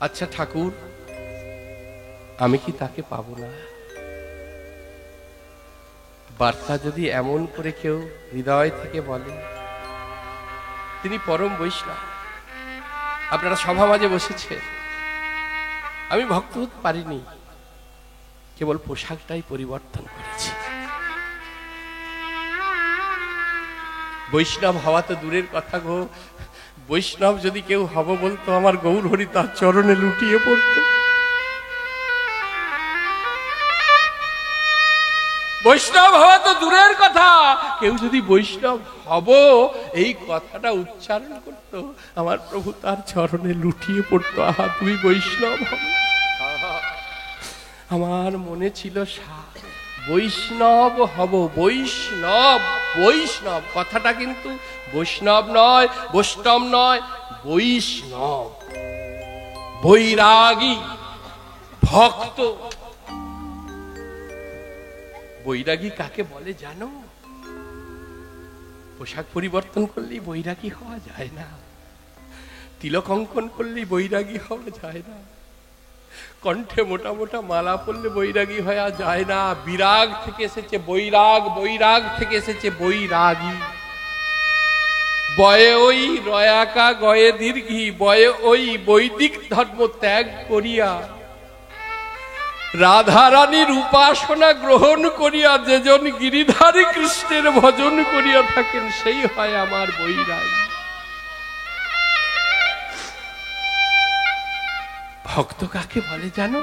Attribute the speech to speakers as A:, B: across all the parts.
A: আচ্ছা ঠাকুর, আমি কি তাকে পাবো না? বার্তা যদি এমন করে কেউ হৃদয় থেকে বলে, তিনি পরম বৈষ্ণব, আপনারা সভা মাঝে বসেছে, আমি ভক্ত হতে পারিনি, কেবল পোশাকটাই পরিবর্তন করেছি। বৈষ্ণব হওয়া তো দূরের কথা গো, বৈষ্ণব যদি কেউ হব বলতো, আমার গৌর হরি তার চরণে লুটিয়ে পড়তো। বৈষ্ণব হওয়া তো দূরের কথা, কেউ যদি বৈষ্ণব হব এই কথাটা উচ্চারণ করতো, আমার প্রভু তার চরণে লুটিয়ে পড়তো, আহা তুমি বৈষ্ণব হবে। আমার মনে ছিল বৈষ্ণব হব, বৈষ্ণব, বৈষ্ণব কথাটা কিন্তু বৈষ্ণব নয়, বৈষ্ণব নয়, বৈষ্ণব, বৈরাগী, ভক্ত। বৈরাগী কাকে বলে জানো? পোশাক পরিবর্তন করলেই বৈরাগী হওয়া যায় না, তিলক অঙ্কন করলেই বৈরাগী হওয়া যায় না, কণ্ঠে মোটা মোটা মালা পড়লে বৈরাগী হওয়া যায় না। বিরাগ থেকে এসেছে বৈরাগ, বৈরাগ থেকে এসেছে বৈরাগী। বয়ে ওই রয়াকা গয়ে দীর্ঘি, বয়ে ওই বৈদিক ধর্ম ত্যাগ করিয়া রাধারানীর উপাসনা গ্রহণ করিয়া যেজন গিরিধারী কৃষ্ণের ভজন করিয়া থাকেন, সেই হয় আমার বৈরাগী। ভক্ত কাকে বলে জানো?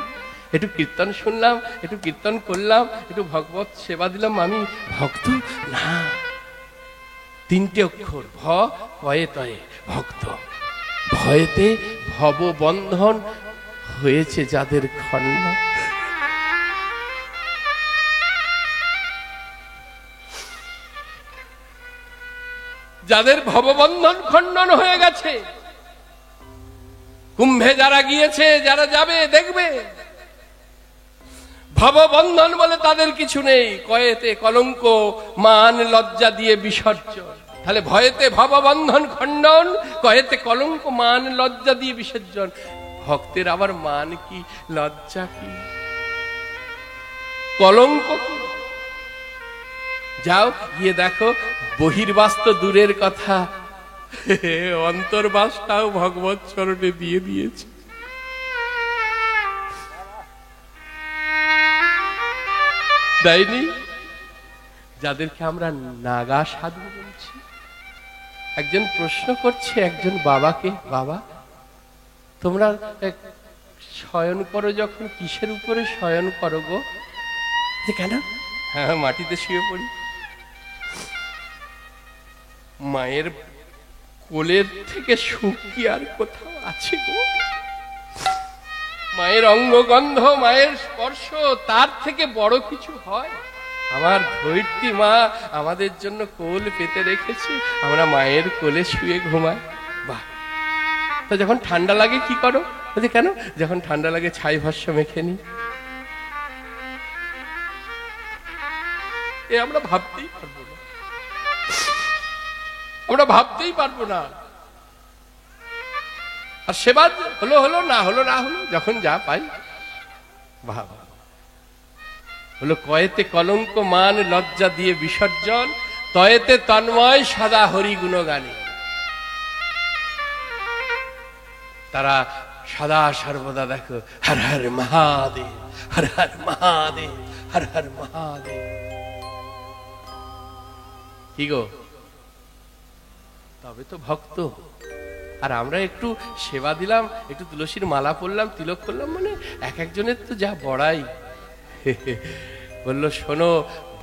A: একটু কীর্তন শুনলাম, একটু কীর্তন করলাম, একটু ভগবত সেবা দিলাম, আমি ভক্ত না। তিনটে অক্ষর, ভ ভয়ে তয়ে ভক্ত। ভয়েতে ভব বন্ধন হয়েছে যাদের খণ্ড, যাদের ভববন্ধন খণ্ডন হয়ে গেছে, কুম্ভে যারা গিয়েছে, যারা যাবে দেখবে, ভববন্ধন বলে তাদের কিছু নেই। কয়েতে কলঙ্ক মান লজ্জা দিয়ে বিসর্জন। তাহলে ভয়েতে ভববন্ধন খণ্ডন, কয়েতে কলঙ্ক মান লজ্জা দিয়ে বিসর্জন। ভক্তের আবার মান কি, লজ্জা কি, কলঙ্ক কি? যাও গিয়ে দেখো, বহির্বাস তো দূরের কথা, অন্তর্বাসটাও ভগবত চরণে দিয়ে দিয়েছে। দেয়নি? যাদেরকে আমরা নাগা সাধু বলছি। একজন প্রশ্ন করছে একজন বাবাকে, বাবা তোমরা শয়ন করো যখন কিসের উপরে শয়ন করো গো? কেন? হ্যাঁ, মাটিতে শুয়ে পড়ি। মায়ের কোলের থেকে সুখ কি আর কোথাও আছে গো? মায়ের অঙ্গগন্ধ, মায়ের স্পর্শ, তার থেকে বড় কিছু হয়? আমার ধৈর্যী মা আমাদের জন্য কোল পেতে রেখেছে, আমরা মায়ের কোলে শুয়ে ঘুমাই। বাহ! তো যখন ঠান্ডা লাগে কি করো? বলছে কেন? যখন ঠান্ডা লাগে ছাই ভস্য মেখে নি। এ আমরা ভাবতেই পারবো না, আমরা ভাবতেই পারবো না। আর সেবা হলো হলো, না হলো না হলো, যখন যা পাই ভাবা হলো। কয়েতে কলঙ্ক মান লজ্জা দিয়ে বিসর্জন, তয়েতে তন্ময় সদা হরি গুণগানে। তারা সদা সর্বদা দেখো হর হর মহাদেব, হর হর মহাদেব, হর হর মহাদেব। কি গো, তবে তো ভক্ত। আর আমরা একটু সেবা দিলাম, একটু তুলসীর মালা পরলাম, তিলক করলাম, মানে এক একজনের তো যা বড়াই। বলল শোনো,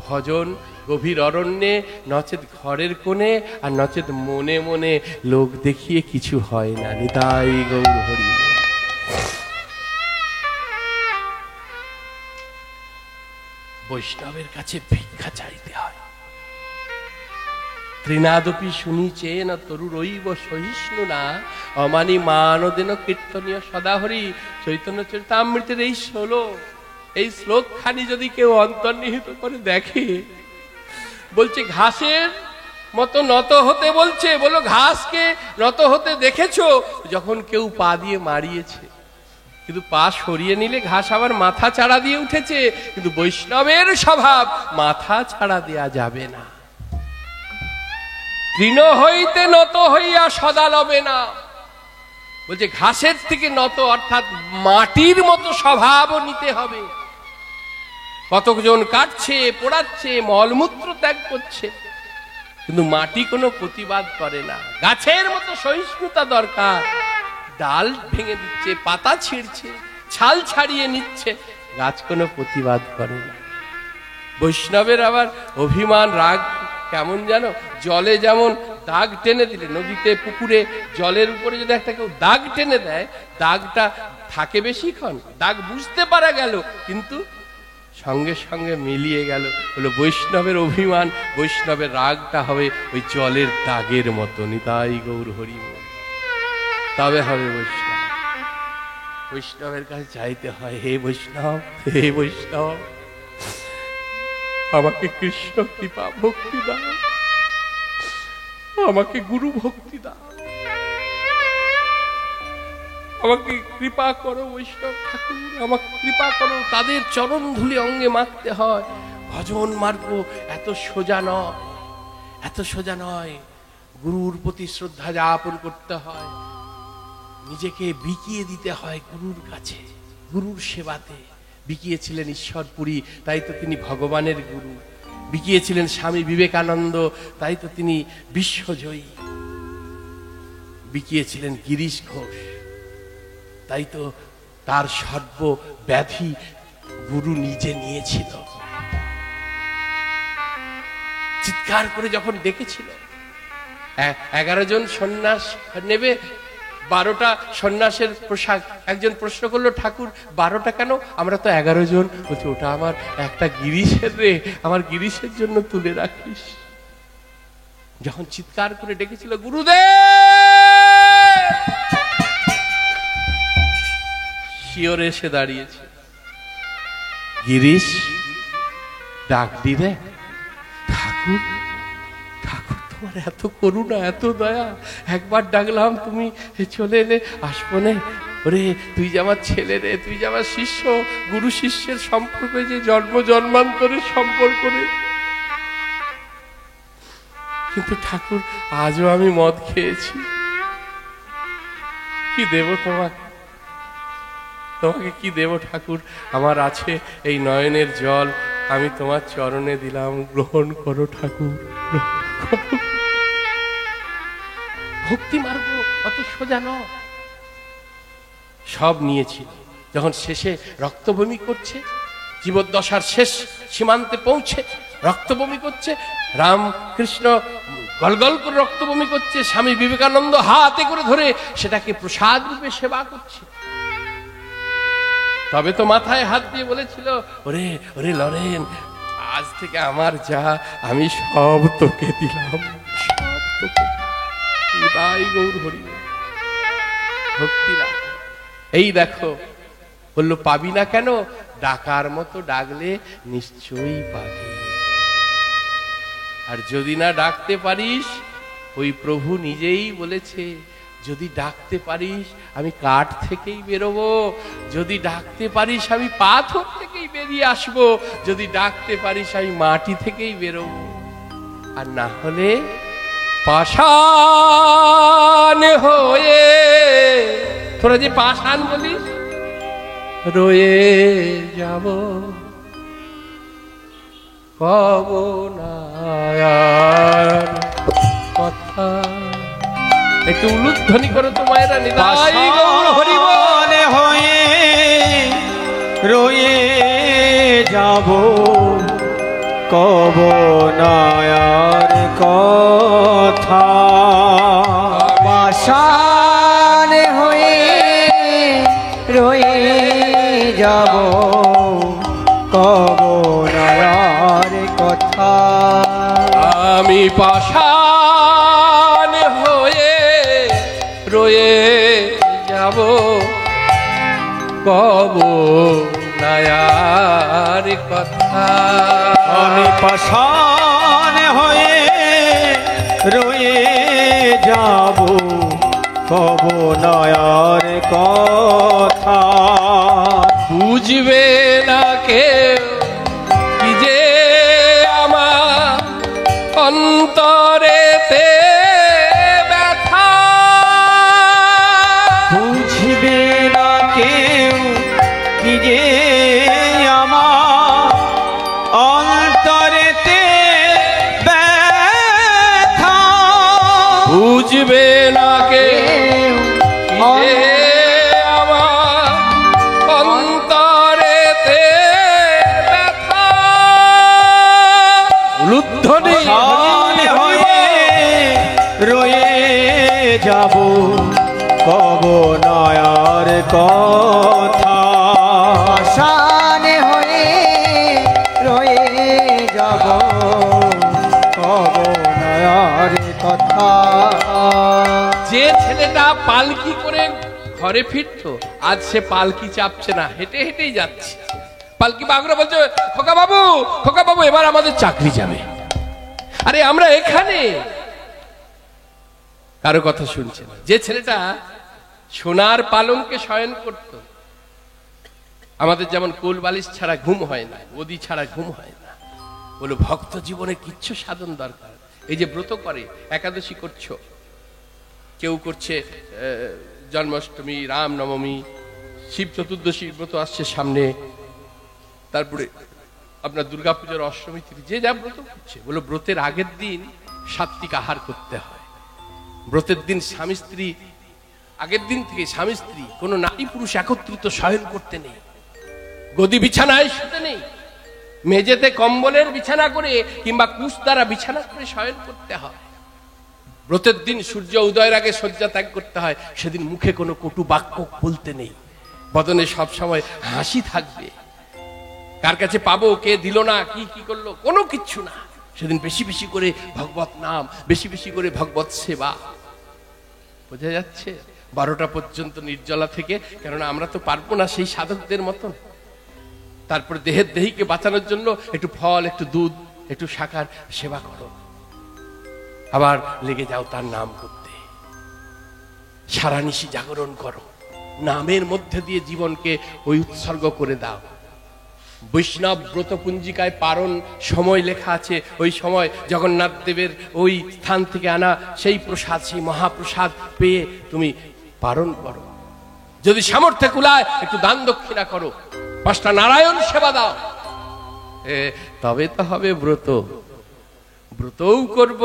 A: ভজন গভীর অরণ্যে, নচেত ঘরের কোণে, আর নচেত মনে মনে লোক দেখিয়ে কিছু হয় না। নিতাই গৌর হরি। বৈষ্ণবের কাছে ভিক্ষা চাইতে হয়। ত্রিনাদপি শুনিছে না তরুরৈব সহিষ্ণু না, অমানি মানদেন কীর্তনীয় সদাহরি। চৈতন্য চরিতামৃতের এই এই শ্লোক খানি যদি কেউ অন্তর্নিহিত করে দেখে, বলছে ঘাসের মতো নত হতে বলছে। বলো ঘাসকে নত হতে দেখেছো? যখন কেউ পা দিয়ে মারিয়েছে, কিন্তু পা সরিয়ে নিলে ঘাস আবার মাথা চাড়া দিয়ে উঠেছে, কিন্তু বৈষ্ণবের স্বভাব মাথা ছাড়া দেয়া যাবে না। তৃণ হইতে নত হইয়া সদা লবে না, বলছে ঘাসের থেকে নত, অর্থাৎ মাটির মতো স্বভাবও নিতে হবে। কতজন কাটছে, পোড়াচ্ছে, মলমূত্র ত্যাগ করছে, কিন্তু মাটি কোনো প্রতিবাদ করে না। গাছের মতো সহিষ্ণুতা দরকার। ডাল ভেঙে দিচ্ছে, পাতা ছিঁড়ছে, ছাল ছাড়িয়ে নিচ্ছে, গাছ কোনো প্রতিবাদ করে না। বৈষ্ণবের আবার অভিমান, রাগ কেমন জানো? জলে যেমন দাগ টেনে দিলে, নদীতে পুকুরে জলের উপরে যদি একটা কেউ দাগ টেনে দেয়, দাগটা থাকে বেশিক্ষণ, দাগ বুঝতে পারা গেল, কিন্তু সঙ্গে সঙ্গে মিলিয়ে গেল। হলো বৈষ্ণবের অভিমান, বৈষ্ণবের রাগটা হবে ওই জলের দাগের মতো। নিতাই গৌর হরি বল। তবে হবে বৈষ্ণব। বৈষ্ণবের কাছে চাইতে হয়, হে বৈষ্ণব, হে বৈষ্ণব, আমাকে কৃষ্ণ কৃপা ভক্তি দাও, আমাকে গুরু ভক্তি দাও, আমাকে কৃপা করো বৈষ্ণব ঠাকুর, আমাকে কৃপা করো। তাদের চরণ ধুলি অঙ্গে মাখতে হয়। ভজন মার্গ এত সোজা নয়, এত সোজা নয়। গুরুর প্রতি শ্রদ্ধা যাপন করতে হয়, নিজেকে বিকিয়ে দিতে হয় গুরুর কাছে, গুরুর সেবাতে। বিকিয়েছিলেন ঈশ্বরপুরী, তাই তো তিনি ভগবানের গুরু। বিকিয়েছিলেন স্বামী বিবেকানন্দ, তাই তো তিনি বিশ্বজয়ী। বিকিয়েছিলেন গিরিশ ঘোষ, তাই তো তার সর্বব্যাধি গুরু নিজে নিয়েছিল। চিৎকার করে যখন ডেকেছিল, 11 জন সন্ন্যাস নেবে, 12টা সন্ন্যাসের পোশাক। একজন প্রশ্ন করলো, ঠাকুর 12টা কেন? আমরা তো 11 জন। বলছে, ওটা আমার একটা গিরিশের রে, আমার গিরিশের জন্য তুলে রাখিস। যখন চিৎকার করে ডেকেছিল, গুরুদেব শিওরে এসে দাঁড়িয়েছে। গিরিশ ডাক দিলে, ঠাকুর, ঠাকুর তোমার এত করুণা, এত দয়া, একবার ডাকলাম তুমি চলে এলে, আসবো নে। ওরে তুই যে আমার ছেলে রে, তুই যে আমার শিষ্য, গুরু শিষ্যের সম্পর্ক যে জন্ম জন্মান্তরের সম্পর্ক রে। কিন্তু ঠাকুর আজও আমি মদ খেয়েছি, কি দেব তোমাকে, তোমাকে কি দেব ঠাকুর? আমার আছে এই নয়নের জল, আমি তোমার চরণে দিলাম, গ্রহণ করো ঠাকুর, গ্রহণ করো। ভক্তি মার্গ অত সোজা নয়। সব নিয়েছিল, যখন শেষে রক্তবমি করছে, জীবদ্দশার শেষ সীমান্তে পৌঁছে রক্তবমি করছে, রামকৃষ্ণ গলগল করে রক্তবমি করছে, স্বামী বিবেকানন্দ হাতে করে ধরে সেটাকে প্রসাদ রূপে সেবা করছে। তবে তো মাথায় হাত দিয়ে বলেছিল, ওরে ওরে লরেন, আজ থেকে আমার যা আমি সব তোকে দিলাম, সব তোকে। তাই গৌর হরি ভক্তি রাখ। এই দেখো, বললো পাবি না কেন? ডাকার মতো ডাকলে নিশ্চয়ই পাবি। আর যদি না ডাকতে পারিস, ওই প্রভু নিজেই বলেছে, যদি ডাকতে পারিস আমি কাঠ থেকেই বেরোবো, যদি ডাকতে পারিস আমি পাথর থেকেই বেরিয়ে আসবো, যদি ডাকতে পারিস আমি মাটি থেকেই বেরোবো, আর না হলে পাষাণ হয়ে, তোরা যে পাষাণ বলিস, রয়ে যাব, কব না আর কথা। একটু উলুধ্বনি করো তো মায়েরা, নিতাই গৌর হরি বল।
B: হয়ে রয়ে যাব, কব না আর কথা। পাষাণ হয়ে রয়ে যাব, কব না আর কথা।
A: আমি পাষাণ হয়ে রয়ে যাব, কব না আর কথা।
B: আমি পাষাণ হয়ে রয়ে যাব, কব না আর কথা।
A: বুঝবে না কেউ কি যে আমার অন্তরেতে ব্যথা।
B: বুঝবে না কেউ কি যে আমার অন্তরেতে ব্যথা।
A: বুঝবে না কেউ কি যে আমার অন্তরেতে ব্যথা। উলুধ্বনি
B: শান হয়ে রয়ে যাব কব নয়ার কথা। শান হয়ে রয়ে যাব কব নয়ার কথা।
A: যে ছেলেটা পালকি করে ঘরে ফিরতো, আজ সে পালকি চাপছে না, হেঁটে হেঁটেই যাচ্ছে। পালকি বাগরা বলছে, খোকা বাবু, খোকা বাবু, এবার আমাদের চাকরি যাবে। আরে আমরা এখানে, কারো কথা শুনছে না। যে ছেলেটা সোনার পালঙ্কে শয়ন করত, আমাদের যেমন কোল বালিশ ছাড়া ঘুম হয় না, গদি ছাড়া ঘুম হয় না, বলো ভক্ত জীবনে কিচ্ছু সাধন দরকার। এই যে ব্রত করে, একাদশী করছো, কেউ করছে জন্মাষ্টমী, রামনবমী, শিব চতুর্দশী ব্রত আসছে সামনে, তারপরে আপনার দুর্গাপূজার অষ্টমী তিথি, যে যা ব্রত করছে, বলো ব্রতের আগের দিন সাত্বিক আহার করতে হয়। ব্রতের দিন স্বামী স্ত্রী, আগের দিন থেকে স্বামী স্ত্রী কোনো নারী পুরুষ একত্রিত শয়ন করতে নেই, গদি বিছানায় শুতে নেই, মেঝেতে কম্বলের বিছানা করে কিংবা কুশ দ্বারা বিছানা করে শয়ন করতে হয়। ব্রতের দিন সূর্য উদয়ের আগে শয্যা ত্যাগ করতে হয়। সেদিন মুখে কোনো কটু বাক্য বলতে নেই, বদনে সবসময় হাসি থাকবে। কার কাছে পাবো, কে দিল না, কি কি করলো, কোনো কিচ্ছু না। সেদিন বেশি বেশি করে ভগবত নাম, বেশি বেশি করে ভগবত সেবা। বোঝা যাচ্ছে? 12টা পর্যন্ত নির্জলা থেকে, কেননা আমরা তো পারবো না সেই সাধকদের মতন। তারপরে দেহের দেহিকে বাঁচানোর জন্য একটু ফল, একটু দুধ, একটু শাকার সেবা করো, আবার লেগে যাও তার নাম করতে। সারা নিশি জাগরণ করো, নামের মধ্যে দিয়ে জীবনকে ওই উৎসর্গ করে দাও। বৈষ্ণব ব্রত পুঞ্জিকায় পারণ সময় লেখা আছে। ওই সময় জগন্নাথ দেবের ওই স্থান থেকে আনা সেই প্রসাদ, সেই মহাপ্রসাদ পেয়ে তুমি পারণ করো। যদি সামর্থ্যে কুলায় একটু দান দক্ষিণা করো, 5টা নারায়ণ সেবা দাও, তবে তো হবে ব্রত। ব্রতও করব,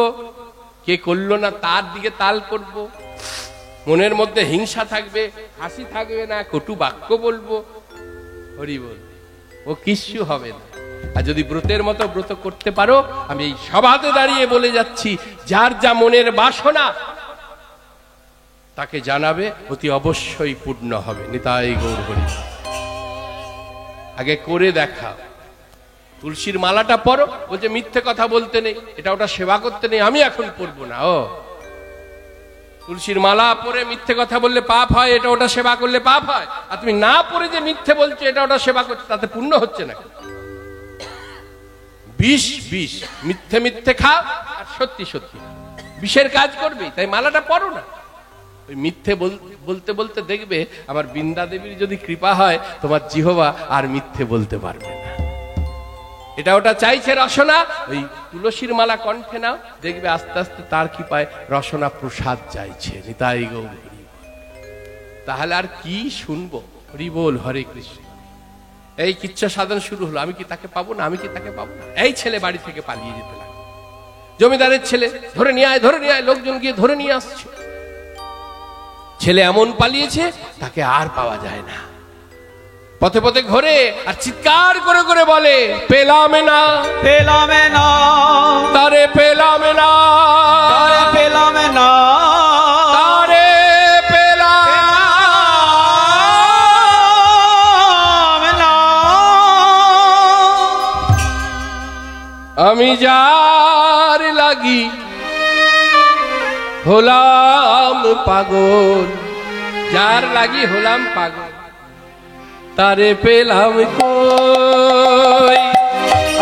A: কে করলো না তার দিকে তাল করব, মনের মধ্যে হিংসা থাকবে, হাসি থাকবে না, কটু বাক্য বলবো, হরি বল, ও কিচ্ছু হবে না। আর যদি ব্রতের মতো ব্রত করতে পারো, আমি এই সভাতে দাঁড়িয়ে বলে যাচ্ছি, যার যা মনের বাসনা তাকে জানাবে, অতি অবশ্যই পূর্ণ হবে। নিতাই গৌর হরি। আগে করে দেখা। তুলসীর মালাটা পরো, বলছে মিথ্যে কথা বলতে নেই, এটা ওটা সেবা করতে নেই, আমি এখন পড়বো না। ও তুলসীর মালা পরে মিথ্যে কথা বললে পাপ হয়, এটা ওটা সেবা করলে পাপ হয়। আর তুমি না পরে যে মিথ্যে বলছো, এটা ওটা সেবা করছো, তাতে পুণ্য হচ্ছে না। বিষ বিষ, মিথ্যে মিথ্যে খাও আর সত্যি সত্যি বিষের কাজ করবে। তাই মালাটা পরো না। ওই মিথ্যে বলতে বলতে দেখবে আমার বৃন্দা দেবীর যদি কৃপা হয়, তোমার জিহ্বা আর মিথ্যে বলতে পারবে না। এটা ওটা চাইছে রসনা, ওই তুলসীর মালা কণ্ঠে নাও, দেখবে আস্তে আস্তে তার কৃপায় রসনা প্রসাদ চাইছে। নিতাই গৌর হরি। তাহলে আর কি শুনবো? হরি বল, হরে কৃষ্ণ। এই কিচ্ছা সাধন শুরু হলো, আমি কি তাকে পাবো না, আমি কি তাকে পাবো না। এই ছেলে বাড়ি থেকে পালিয়ে যেতে লাগলো, জমিদারের ছেলে, ধরে নিয়ে আয়, ধরে নিয়ে আয়। লোকজন গিয়ে ধরে নিয়ে আসছে। ছেলে এমন পালিয়েছে, তাকে আর পাওয়া যায় না। পথে পথে ঘোরে আর চিৎকার করে করে বলে, পেলামে না,
B: পেলামে না,
A: তারে পেলামে না,
B: তারে পেলামে না,
A: তারে
B: পেলামে না।
A: আমি যার লাগি হলাম পাগল, যার লাগি হলাম পাগল, তারে পেলাম কই।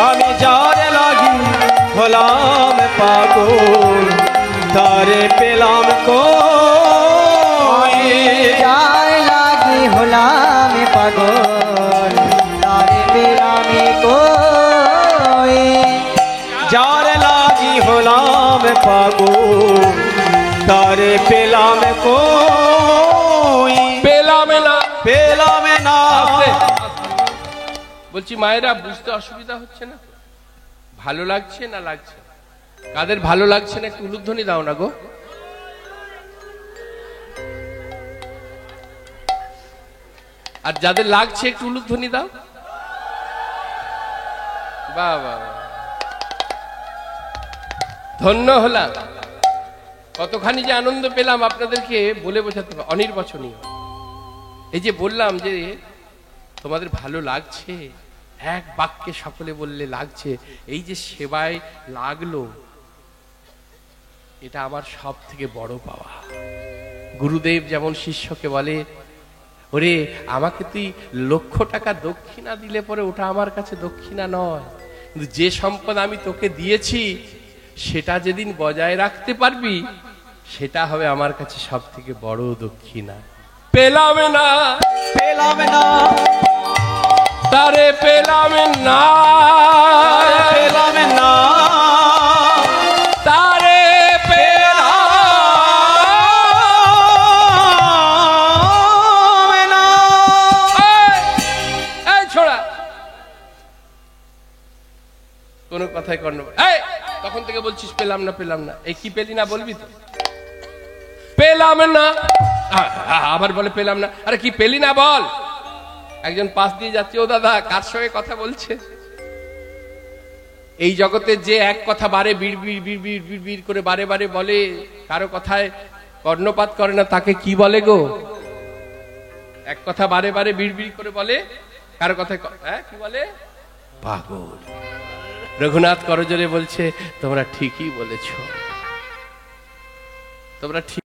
B: আমি যার লাগি হলাম পাগল, তারে পেলাম কই। যার লাগি হলাম
C: পাগল তারে পেলামে কই
B: যার লাগি হলাম পাগল তারে পেলাম কই
A: পেলাম না।
B: পেলাম না।
A: আস্তে। বলছি মায়েরা বুঝতে অসুবিধা হচ্ছে না? ভালো লাগছে না লাগছে? কাদের ভালো লাগছে না একটু উলুধ্বনি দাও না গো। আর যাদের লাগছে একটু উলুধ্বনি দাও। বাহ বাহ বাহ। ধন্য হলাম। কতখানি যে আনন্দ পেলাম আপনাদেরকে বলে বোঝাতে পারবো অনির্বচনীয়। এই যে বললাম যে তোমাদের ভালো লাগছে, এক বাক্যে সকলে বললে লাগছে, এই যে সেবায় লাগলো, এটা আমার সব থেকে বড় পাওয়া। গুরুদেব যেমন শিষ্যকে বলে, ওরে আমাকে তুই 1,00,000 টাকা দক্ষিণা দিলে পরে ওটা আমার কাছে দক্ষিণা নয়, কিন্তু যে সম্পদ আমি তোকে দিয়েছি সেটা যেদিন বজায় রাখতে পারবি সেটা হবে আমার কাছে সব থেকে বড় দক্ষিণা। পেলাম না।
B: পেলাম না।
A: তারে পেলাম না।
B: পেলাম না।
A: তারে
B: পেলাম না।
A: এই ছোড়া কোন কথাই কর্ণ, এই তখন থেকে বলছিস পেলাম না পেলাম না, এই কি পেলি না বলবি তো? পেলাম না। আবার বলে পেলাম না। আরে কি পেলি না বল। একজন পাশ দিয়ে যাচ্ছে, ও দাদা কার সঙ্গে কথা বলছে? এই জগতে যে এক কথা বারে বিড়বিড় বিড়বিড় বিড়বিড় করে বারে বারে বলে, কারো কথায় কর্ণপাত করে না, তাকে কি বলে গো? এক কথা বারে বারে বিড়বিড় করে বলে, কারো কথায় কি বলে? পাগল। রঘুনাথ করজোড়ে বলছে তোমরা ঠিকই বলেছ, তোমরা ঠিক।